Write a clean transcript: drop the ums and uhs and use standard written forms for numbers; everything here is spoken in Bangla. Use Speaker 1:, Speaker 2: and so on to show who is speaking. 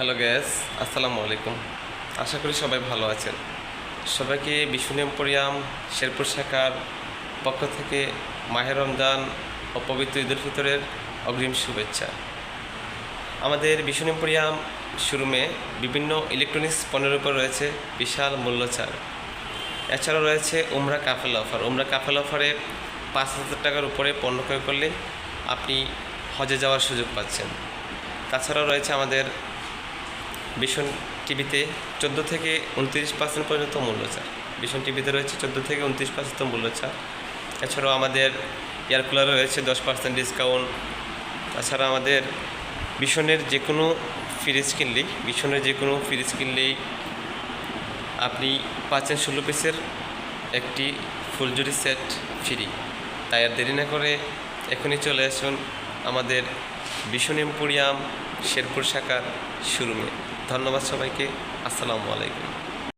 Speaker 1: হ্যালো গ্যাস, আসসালামু আলাইকুম। আশা করি সবাই ভালো আছেন। সবাইকে বিশুন এম্পোরিয়াম শেরপুর শাখার পক্ষ থেকে মাহে রমজান ও পবিত্র ঈদুল ফিতরের অগ্রিম শুভেচ্ছা। আমাদের বিশুন এম্পোরিয়াম শোরুমে বিভিন্ন ইলেকট্রনিক্স পণ্যের উপর রয়েছে বিশাল মূল্য ছাড়। এছাড়াও রয়েছে উমরা কাফেলা অফার। উমরা কাফেলা অফারে 5,000 টাকার উপরে পণ্য ক্রয় করলে আপনি হজে যাওয়ার সুযোগ পাচ্ছেন। তাছাড়াও রয়েছে আমাদের বিশন টিভিতে 14 থেকে 29% পর্যন্ত মূল্য ছাড়। বিশন টিভিতে রয়েছে 14 থেকে 29% মূল্য ছাড়। এছাড়াও আমাদের এয়ার কুলারে রয়েছে 10% ডিসকাউন্ট। তাছাড়া আমাদের বিশনের যে কোনো ফ্রিজ কিনলেই আপনি পাচ্ছেন 16 পিসের একটি ফুলজুরি সেট ফ্রি। তাই আর দেরি না করে এখনই চলে আসুন আমাদের বিশন এম্পোরিয়াম শেরপুর শাখার শোরুমে। ধন্যবাদ সবাইকে। আসসালামু আলাইকুম।